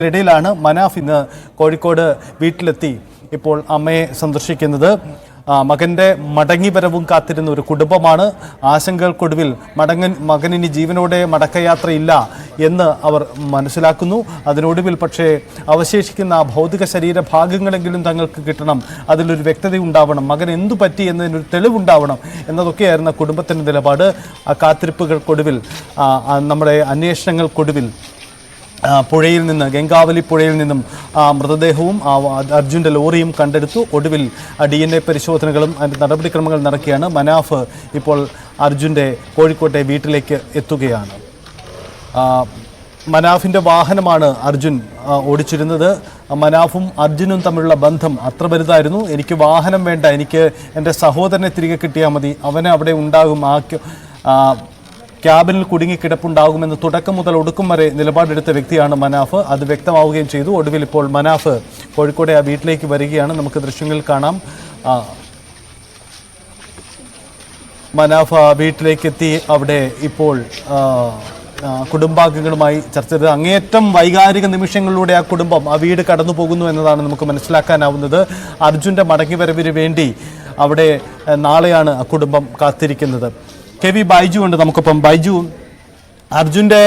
ഇതിനിടയിലാണ് മനാഫ് ഇന്ന് കോഴിക്കോട് വീട്ടിലെത്തി ഇപ്പോൾ അമ്മയെ സന്ദർശിക്കുന്നത്. മകന്റെ മടങ്ങിവരവും കാത്തിരുന്ന ഒരു കുടുംബമാണ്. ആശങ്കകൾക്കൊടുവിൽ മകനിനി ജീവനോടെ മടക്കയാത്രയില്ല എന്ന് അവർ മനസ്സിലാക്കുന്നു. അതിനൊടുവിൽ പക്ഷേ അവശേഷിക്കുന്ന ഭൗതിക ശരീരഭാഗങ്ങളെങ്കിലും തങ്ങൾക്ക് കിട്ടണം, അതിലൊരു വ്യക്തത ഉണ്ടാവണം, മകൻ എന്തു പറ്റി എന്നതിനൊരു തെളിവുണ്ടാവണം എന്നതൊക്കെയായിരുന്ന കുടുംബത്തിൻ്റെ നിലപാട്. ആ കാത്തിരിപ്പുകൾക്കൊടുവിൽ, നമ്മുടെ അന്വേഷണങ്ങൾക്കൊടുവിൽ പുഴയിൽ നിന്ന്, ഗംഗാവലി പുഴയിൽ നിന്നും മൃതദേഹവും അർജുൻ്റെ ലോറിയും കണ്ടെടുത്തു. ഒടുവിൽ DNA പരിശോധനകളും അതിൻ്റെ നടപടിക്രമങ്ങൾ നടക്കുകയാണ്. മനാഫ് ഇപ്പോൾ അർജുൻ്റെ കോഴിക്കോട്ടെ വീട്ടിലേക്ക് എത്തുകയാണ്. മനാഫിൻ്റെ വാഹനമാണ് അർജുൻ ഓടിച്ചിരുന്നത്. മനാഫും അർജുനും തമ്മിലുള്ള ബന്ധം അത്ര വലുതായിരുന്നു. എനിക്ക് വാഹനം വേണ്ട, എനിക്ക് എൻ്റെ സഹോദരനെ തിരികെ കിട്ടിയാൽ മതി, അവനെ അവിടെ ഉണ്ടാകും, ക്യാബിനിൽ കുടുങ്ങിക്കിടപ്പുണ്ടാകുമെന്ന് തുടക്കം മുതൽ ഒടുക്കം വരെ നിലപാടെടുത്ത വ്യക്തിയാണ് മനാഫ്. അത് വ്യക്തമാവുകയും ചെയ്തു. ഒടുവിൽ ഇപ്പോൾ മനാഫ് കോഴിക്കോടെ ആ വീട്ടിലേക്ക് വരികയാണ്. നമുക്ക് ദൃശ്യങ്ങളിൽ കാണാം. മനാഫ് ആ വീട്ടിലേക്ക് എത്തി. അവിടെ ഇപ്പോൾ കുടുംബാംഗങ്ങളുമായി ചർച്ച ചെയ്ത് അങ്ങേയറ്റം വൈകാരിക നിമിഷങ്ങളിലൂടെ ആ കുടുംബം, ആ വീട് കടന്നു പോകുന്നു എന്നതാണ് നമുക്ക് മനസ്സിലാക്കാനാവുന്നത്. അർജുൻ്റെ മടങ്ങിവരവിന് വേണ്ടി അവിടെ നാളെയാണ് ആ കുടുംബം കാത്തിരിക്കുന്നത്. KV ബൈജു ഉണ്ട് നമുക്കൊപ്പം. ബൈജു, അർജുൻ്റെ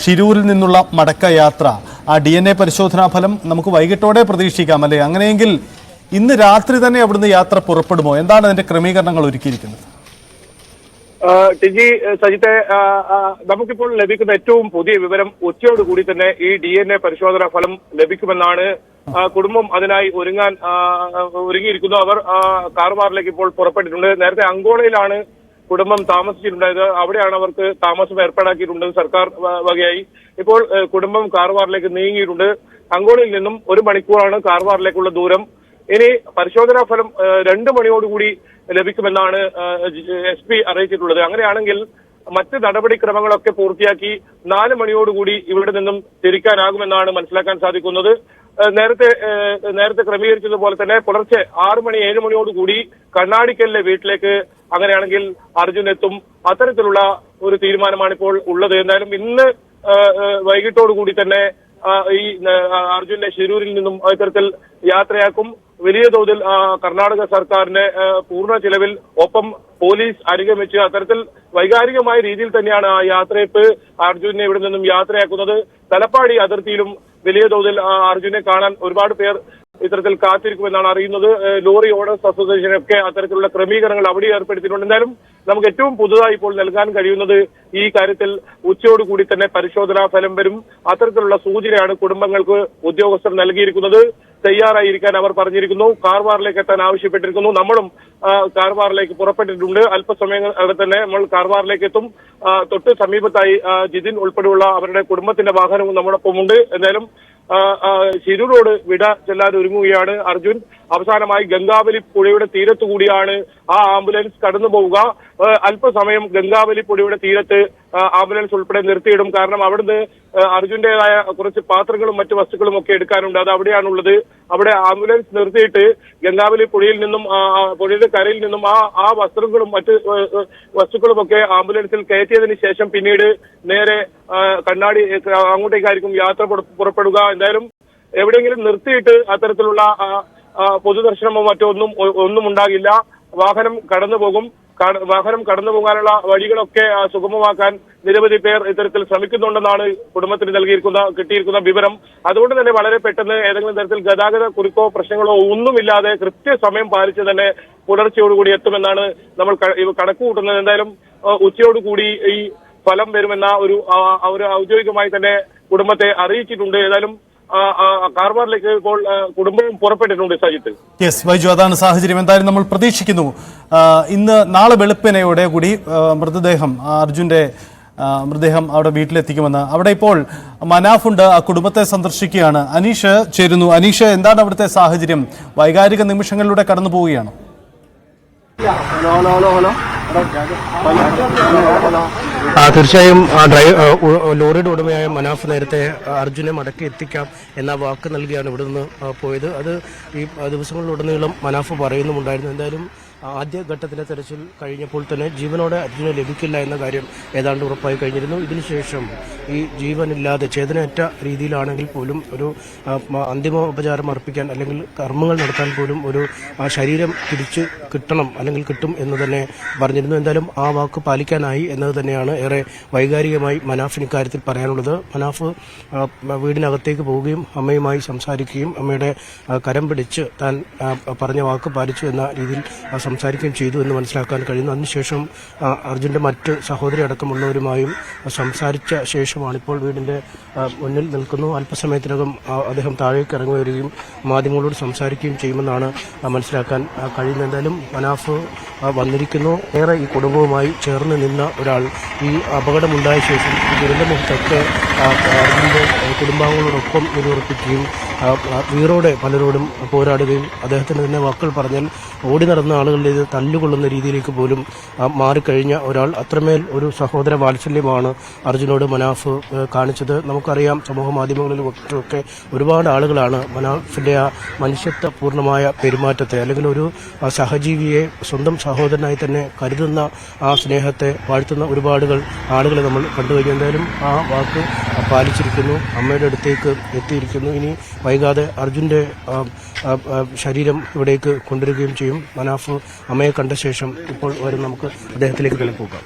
ഷിരൂരിൽ നിന്നുള്ള മടക്കയാത്ര, ആ DNA പരിശോധനാ ഫലം നമുക്ക് വൈകിട്ടോടെ പ്രതീക്ഷിക്കാം അല്ലേ? അങ്ങനെയെങ്കിൽ ഇന്ന് രാത്രി തന്നെ അവിടുന്ന് യാത്ര പുറപ്പെടുമോ? എന്താണ് അതിന്റെ ക്രമീകരണങ്ങൾ ഒരുക്കിയിരിക്കുന്നത്? സജിത്തെ, നമുക്കിപ്പോൾ ലഭിക്കുന്ന ഏറ്റവും പുതിയ വിവരം ഉച്ചയോടുകൂടി തന്നെ ഈ DNA പരിശോധനാ ഫലം ലഭിക്കുമെന്നാണ്. കുടുംബം അതിനായി ഒരുങ്ങിയിരിക്കുന്നു. അവർ കാർവാറിലേക്ക് ഇപ്പോൾ പുറപ്പെട്ടിട്ടുണ്ട്. നേരത്തെ അങ്കോളയിലാണ് കുടുംബം താമസിച്ചിട്ടുണ്ടായത്. അവിടെയാണ് അവർക്ക് താമസം ഏർപ്പാടാക്കിയിട്ടുള്ളത് സർക്കാർ വകയായി. ഇപ്പോൾ കുടുംബം കാർവാറിലേക്ക് നീങ്ങിയിട്ടുണ്ട്. അങ്കോളയിൽ നിന്നും 1 മണിക്കൂറാണ് കാർവാറിലേക്കുള്ള ദൂരം. ഇനി പരിശോധനാ ഫലം 2 മണിയോടുകൂടി ലഭിക്കുമെന്നാണ് SP അറിയിച്ചിട്ടുള്ളത്. അങ്ങനെയാണെങ്കിൽ മറ്റ് നടപടിക്രമങ്ങളൊക്കെ പൂർത്തിയാക്കി 4 മണിയോടുകൂടി ഇവിടെ നിന്നും തിരിക്കാനാകുമെന്നാണ് മനസ്സിലാക്കാൻ സാധിക്കുന്നത്. നേരത്തെ ക്രമീകരിച്ചതുപോലെ തന്നെ പുലർച്ചെ 6 മണി 7 മണിയോടുകൂടി കണ്ണാടിക്കലിലെ വീട്ടിലേക്ക് അങ്ങനെയാണെങ്കിൽ അർജുൻ എത്തും. അത്തരത്തിലുള്ള ഒരു തീരുമാനമാണ് ഇപ്പോൾ ഉള്ളത്. എന്തായാലും ഇന്ന് വൈകിട്ടോടുകൂടി തന്നെ ഈ അർജുനെ ഷിരൂരിൽ നിന്നും ഇത്തരത്തിൽ യാത്രയാക്കും. വലിയ തോതിൽ കർണാടക സർക്കാരിന്റെ പൂർണ്ണ ചിലവിൽ ഒപ്പം പോലീസ് അനുഗമിച്ച് അത്തരത്തിൽ വൈകാരികമായ രീതിയിൽ തന്നെയാണ് ആ യാത്രയപ്പ് അർജുനെ ഇവിടെ നിന്നും യാത്രയാക്കുന്നത്. തലപ്പാടി അതിർത്തിയിലും വലിയ തോതിൽ അർജുനെ കാണാൻ ഒരുപാട് പേർ ഇത്തരത്തിൽ കാത്തിരിക്കുമെന്നാണ് അറിയുന്നത്. ലോറി ഓണേഴ്സ് അസോസിയേഷനൊക്കെ അത്തരത്തിലുള്ള ക്രമീകരണങ്ങൾ അവിടെ ഏർപ്പെടുത്തിയിട്ടുണ്ട്. എന്തായാലും നമുക്ക് ഏറ്റവും പുതുതായി ഇപ്പോൾ നൽകാൻ കഴിയുന്നത് ഈ കാര്യത്തിൽ ഉച്ചയോടുകൂടി തന്നെ പരിശോധനാ ഫലം വരും. അത്തരത്തിലുള്ള സൂചനയാണ് കുടുംബങ്ങൾക്ക് ഉദ്യോഗസ്ഥർ നൽകിയിരിക്കുന്നത്. തയ്യാറായിരിക്കാൻ അവർ പറഞ്ഞിരിക്കുന്നു. കാർവാറിലേക്ക് എത്താൻ ആവശ്യപ്പെട്ടിരിക്കുന്നു. നമ്മളും കാർവാറിലേക്ക് പുറപ്പെട്ടിട്ടുണ്ട്. അല്പസമയം തന്നെ നമ്മൾ കാർവാറിലേക്ക് എത്തും. തൊട്ട് സമീപത്തായി ജിതിൻ ഉൾപ്പെടെയുള്ള അവരുടെ കുടുംബത്തിന്റെ വാഹനവും നമ്മോടൊപ്പമുണ്ട്. എന്തായാലും ശിരൂരോട് വിട ചെല്ലാൻ ഒരുങ്ങുകയാണ് അർജുൻ. അവസാനമായി ഗംഗാവലി പുഴയുടെ തീരത്തുകൂടിയാണ് ആ ആംബുലൻസ് കടന്നു പോവുക. അല്പസമയം ഗംഗാവലി പുഴയുടെ തീരത്ത് ആംബുലൻസ് ഉൾപ്പെടെ നിർത്തിയിടും. കാരണം അവിടുന്ന് അർജുന്റേതായ കുറച്ച് പാത്രങ്ങളും മറ്റു വസ്തുക്കളും ഒക്കെ എടുക്കാനുണ്ട്. അത് അവിടെയാണുള്ളത്. അവിടെ ആംബുലൻസ് നിർത്തിയിട്ട് ഗംഗാവലി പുഴയിൽ നിന്നും പുഴയുടെ കരയിൽ നിന്നും ആ വസ്ത്രങ്ങളും മറ്റ് വസ്തുക്കളും ഒക്കെ ആംബുലൻസിൽ കയറ്റിയതിനു ശേഷം പിന്നീട് നേരെ കണ്ണാടി അങ്ങോട്ടേക്കായിരിക്കും യാത്ര പുറപ്പെടുക. എന്തായാലും എവിടെയെങ്കിലും നിർത്തിയിട്ട് അത്തരത്തിലുള്ള പൊതുദർശനമോ ഒന്നും ഉണ്ടാകില്ല. വാഹനം കടന്നുപോകും. വാഹനം കടന്നു പോകാനുള്ള വഴികളൊക്കെ സുഗമമാക്കാൻ നിരവധി പേർ ഇത്തരത്തിൽ ശ്രമിക്കുന്നുണ്ടെന്നാണ് കുടുംബത്തിന് കിട്ടിയിരിക്കുന്ന വിവരം. അതുകൊണ്ട് തന്നെ വളരെ പെട്ടെന്ന് ഏതെങ്കിലും തരത്തിൽ ഗതാഗത കുരുക്കോ പ്രശ്നങ്ങളോ ഒന്നുമില്ലാതെ കൃത്യസമയം പാലിച്ച് തന്നെ പുലർച്ചയോടുകൂടി എത്തുമെന്നാണ് നമ്മൾ കണക്ക് കൂട്ടുന്നത്. എന്തായാലും ഉച്ചയോടുകൂടി ഈ ഫലം വരുമെന്ന ഒരു ഔദ്യോഗികമായി തന്നെ കുടുംബത്തെ അറിയിച്ചിട്ടുണ്ട്. ഏതായാലും കാർവാറിലേക്ക് ഇപ്പോൾ കുടുംബം പുറപ്പെട്ടിട്ടുണ്ട്. സജിത്ത്, യെസ് വൈജു, അതാണ് സാഹചര്യം. എന്തായാലും നമ്മൾ പ്രതീക്ഷിക്കുന്നു നാളെ വെളുപ്പിനയോടെ കൂടി അർജുന്റെ മൃതദേഹം അവിടെ വീട്ടിലെത്തിക്കുമെന്ന്. അവിടെ ഇപ്പോൾ മനാഫുണ്ട്, ആ കുടുംബത്തെ സന്ദർശിക്കുകയാണ്. അനീഷ് ചേരുന്നു. അനീഷ്, എന്താണ് അവിടുത്തെ സാഹചര്യം? വൈകാരിക നിമിഷങ്ങളിലൂടെ കടന്നു പോവുകയാണ്. ഹലോ തീർച്ചയായും ലോറിയുടെ ഉടമയായ മനാഫ് നേരത്തെ അർജുനെ മടക്കി എത്തിക്കാം എന്ന വാക്ക് നൽകിയാണ് ഇവിടെ നിന്ന് പോയത്. അത് ഈ ദിവസങ്ങളിലുടനീളം മനാഫ് പറയുന്നുമുണ്ടായിരുന്നു. എന്തായാലും ആദ്യഘട്ടത്തിലെ തെരച്ചിൽ കഴിഞ്ഞപ്പോൾ തന്നെ ജീവനോടെ അർജുനെ ലഭിക്കില്ല എന്ന കാര്യം ഏതാണ്ട് ഉറപ്പായി കഴിഞ്ഞിരുന്നു. ഇതിനുശേഷം ഈ ജീവനില്ലാതെ ചേതനയറ്റ രീതിയിലാണെങ്കിൽ പോലും ഒരു അന്തിമോപചാരം അർപ്പിക്കാൻ അല്ലെങ്കിൽ കർമ്മങ്ങൾ നടത്താൻ പോലും ഒരു ശരീരം തിരിച്ച് കിട്ടണം അല്ലെങ്കിൽ കിട്ടും എന്ന് തന്നെ പറഞ്ഞിരുന്നു. എന്തായാലും ആ വാക്ക് പാലിക്കാനായി എന്നത് തന്നെയാണ് ഏറെ വൈകാരികമായി മനാഫിന് ഇക്കാര്യത്തിൽ പറയാനുള്ളത്. മനാഫ് വീടിനകത്തേക്ക് പോവുകയും അമ്മയുമായി സംസാരിക്കുകയും അമ്മയുടെ കരം പിടിച്ച് താൻ പറഞ്ഞ വാക്ക് പാലിച്ചു എന്ന രീതിയിൽ സംസാരിക്കുകയും ചെയ്തു എന്ന് മനസ്സിലാക്കാൻ കഴിയുന്നു. അതിനുശേഷം അർജുന്റെ മറ്റ് സഹോദരി അടക്കമുള്ളവരുമായും സംസാരിച്ച ശേഷമാണ് ഇപ്പോൾ വീടിന്റെ മുന്നിൽ നിൽക്കുന്നു. അല്പസമയത്തിനകം അദ്ദേഹം താഴേക്ക് ഇറങ്ങി വരികയും മാധ്യമങ്ങളോട് സംസാരിക്കുകയും ചെയ്യുമെന്നാണ് മനസ്സിലാക്കാൻ കഴിയുന്നത്. എന്തായാലും മനാഫ് വന്നിരിക്കുന്നു. ഏറെ ഈ കുടുംബവുമായി ചേർന്ന് നിന്ന ഒരാൾ ഈ അപകടമുണ്ടായ ശേഷം ഈ ദുരന്തമുഖത്തൊക്കെ അർജുന്റെ കുടുംബാംഗങ്ങളോടൊപ്പം നിലയുറപ്പിക്കുകയും വീറോടെ പലരോടും പോരാടുകയും അദ്ദേഹത്തിന് തന്നെ വാക്കുകൾ പറഞ്ഞാൽ ഓടി നടന്ന ആളുകളുടെ തല്ലുകൊള്ളുന്ന രീതിയിലേക്ക് പോലും മാറിക്കഴിഞ്ഞ ഒരാൾ. അത്രമേൽ ഒരു സഹോദര വാത്സല്യമാണ് അർജുനോട് മനാഫ് കാണിച്ചത്. നമുക്കറിയാം സമൂഹ മാധ്യമങ്ങളിലും ഒക്കെ ഒരുപാട് ആളുകളാണ് മനാഫിന്റെ ആ മനുഷ്യത്വപൂർണമായ പെരുമാറ്റത്തെ അല്ലെങ്കിൽ ഒരു സഹജീവിയെ സ്വന്തം സഹോദരനായി തന്നെ കരുതുന്ന ആ സ്നേഹത്തെ വാഴ്ത്തുന്ന ഒരുപാട് ആളുകളെ നമ്മൾ കണ്ടു കഴിഞ്ഞു. എന്തായാലും ആ വാക്ക് പാലിച്ചിരിക്കുന്നു. അമ്മയുടെ അടുത്തേക്ക് എത്തിയിരിക്കുന്നു. ഇനി വൈകാതെ അർജുന്റെ ശരീരം ഇവിടേക്ക് കൊണ്ടുവരികയും ചെയ്യും. മനാഫ് അമ്മയെ കണ്ട ശേഷം ഇപ്പോൾ വരും നമുക്ക് അദ്ദേഹത്തിലേക്ക് തന്നെ പോകാം.